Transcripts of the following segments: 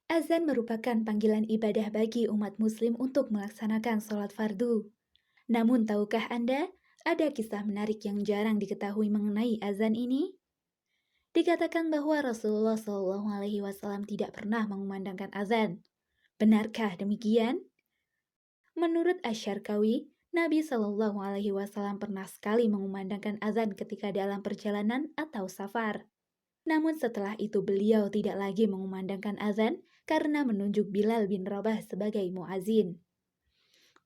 Azan merupakan panggilan ibadah bagi umat muslim untuk melaksanakan sholat fardu. Namun tahukah Anda, ada kisah menarik yang jarang diketahui mengenai azan ini? Dikatakan bahwa Rasulullah SAW tidak pernah mengumandangkan azan. Benarkah demikian? Menurut Asy-Syarqawi, Nabi SAW pernah sekali mengumandangkan azan ketika dalam perjalanan atau safar. Namun setelah itu beliau tidak lagi mengumandangkan azan karena menunjuk Bilal bin Rabah sebagai muazin.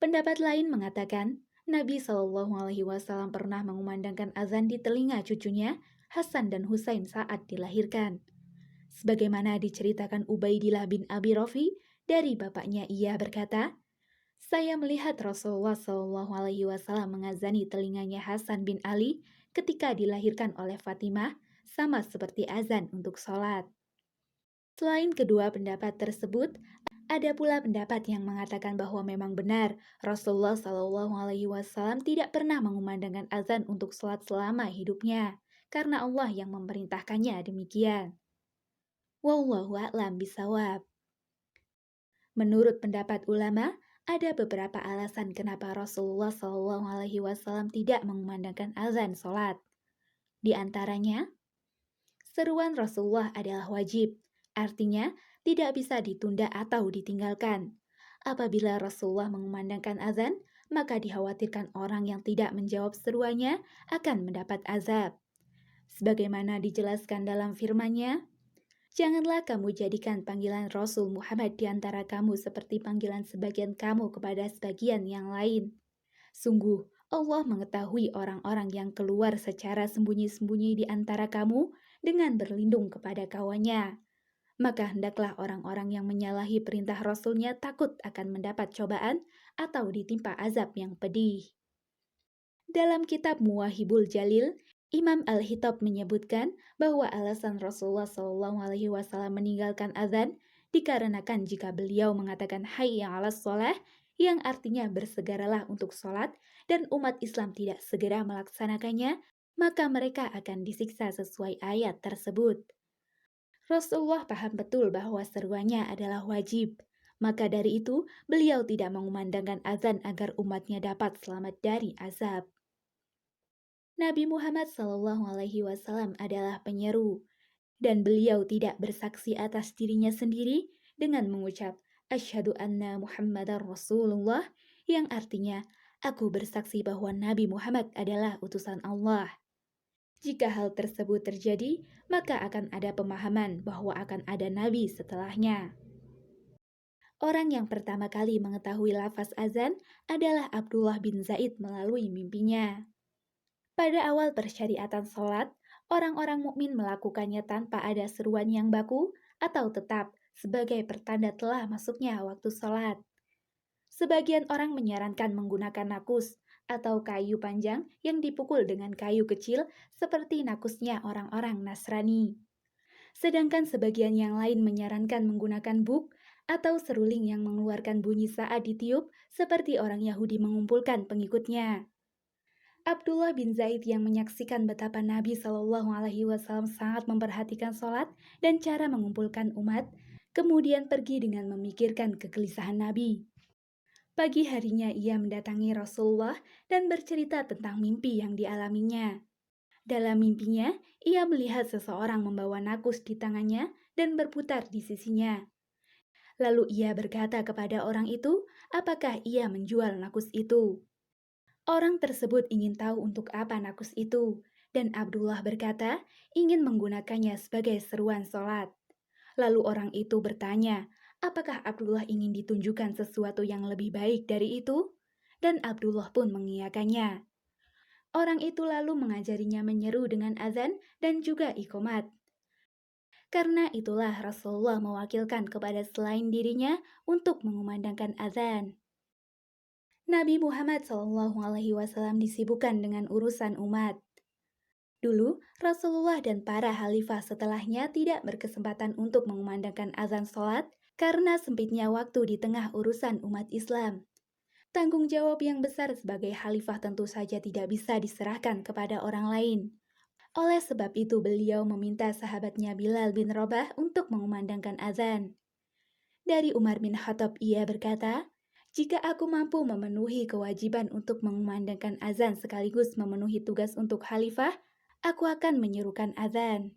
Pendapat lain mengatakan, Nabi SAW pernah mengumandangkan azan di telinga cucunya, Hasan dan Husain saat dilahirkan. Sebagaimana diceritakan Ubaidillah bin Abi Rafi, dari bapaknya ia berkata, saya melihat Rasulullah SAW mengazani telinganya Hasan bin Ali ketika dilahirkan oleh Fatimah, sama seperti azan untuk sholat. Selain kedua pendapat tersebut, ada pula pendapat yang mengatakan bahwa memang benar Rasulullah SAW tidak pernah mengumandangkan azan untuk sholat selama hidupnya, karena Allah yang memerintahkannya demikian. Wallahu a'lam bishawab. Menurut pendapat ulama, ada beberapa alasan kenapa Rasulullah SAW tidak mengumandangkan azan sholat. Di antaranya, seruan Rasulullah adalah wajib, artinya tidak bisa ditunda atau ditinggalkan. Apabila Rasulullah mengumandangkan azan, maka dikhawatirkan orang yang tidak menjawab seruannya akan mendapat azab. Sebagaimana dijelaskan dalam firman-Nya, janganlah kamu jadikan panggilan Rasul Muhammad di antara kamu seperti panggilan sebagian kamu kepada sebagian yang lain. Sungguh, Allah mengetahui orang-orang yang keluar secara sembunyi-sembunyi di antara kamu dengan berlindung kepada kawannya. Maka hendaklah orang-orang yang menyalahi perintah Rasulnya takut akan mendapat cobaan atau ditimpa azab yang pedih. Dalam kitab Muwahibul Jalil, Imam Al-Hittab menyebutkan bahwa alasan Rasulullah SAW meninggalkan azan dikarenakan jika beliau mengatakan hayya 'alas shalah, yang artinya bersegeralah untuk sholat, dan umat Islam tidak segera melaksanakannya, maka mereka akan disiksa sesuai ayat tersebut. Rasulullah paham betul bahwa seruannya adalah wajib, maka dari itu beliau tidak mengumandangkan azan agar umatnya dapat selamat dari azab. Nabi Muhammad SAW adalah penyeru, dan beliau tidak bersaksi atas dirinya sendiri dengan mengucap Asyhadu anna Muhammadar Rasulullah, yang artinya aku bersaksi bahwa Nabi Muhammad adalah utusan Allah. Jika hal tersebut terjadi, maka akan ada pemahaman bahwa akan ada nabi setelahnya. Orang yang pertama kali mengetahui lafaz azan adalah Abdullah bin Zaid melalui mimpinya. Pada awal persyariatan sholat, orang-orang mukmin melakukannya tanpa ada seruan yang baku atau tetap sebagai pertanda telah masuknya waktu sholat. Sebagian orang menyarankan menggunakan nakus atau kayu panjang yang dipukul dengan kayu kecil seperti nakusnya orang-orang Nasrani. Sedangkan sebagian yang lain menyarankan menggunakan buk atau seruling yang mengeluarkan bunyi saat ditiup seperti orang Yahudi mengumpulkan pengikutnya. Abdullah bin Zaid yang menyaksikan betapa Nabi SAW sangat memperhatikan sholat dan cara mengumpulkan umat, kemudian pergi dengan memikirkan kegelisahan Nabi. Pagi harinya ia mendatangi Rasulullah dan bercerita tentang mimpi yang dialaminya. Dalam mimpinya, ia melihat seseorang membawa nakus di tangannya dan berputar di sisinya. Lalu ia berkata kepada orang itu, apakah ia menjual nakus itu? Orang tersebut ingin tahu untuk apa nakus itu, dan Abdullah berkata ingin menggunakannya sebagai seruan sholat. Lalu orang itu bertanya, apakah Abdullah ingin ditunjukkan sesuatu yang lebih baik dari itu? Dan Abdullah pun mengiyakannya. Orang itu lalu mengajarinya menyeru dengan azan dan juga iqomat. Karena itulah Rasulullah mewakilkan kepada selain dirinya untuk mengumandangkan azan. Nabi Muhammad SAW disibukkan dengan urusan umat. Dulu, Rasulullah dan para khalifah setelahnya tidak berkesempatan untuk mengumandangkan azan sholat karena sempitnya waktu di tengah urusan umat Islam. Tanggung jawab yang besar sebagai khalifah tentu saja tidak bisa diserahkan kepada orang lain. Oleh sebab itu beliau meminta sahabatnya Bilal bin Rabah untuk mengumandangkan azan. Dari Umar bin Khattab ia berkata, "Jika aku mampu memenuhi kewajiban untuk mengumandangkan azan sekaligus memenuhi tugas untuk khalifah, aku akan menyerukan azan."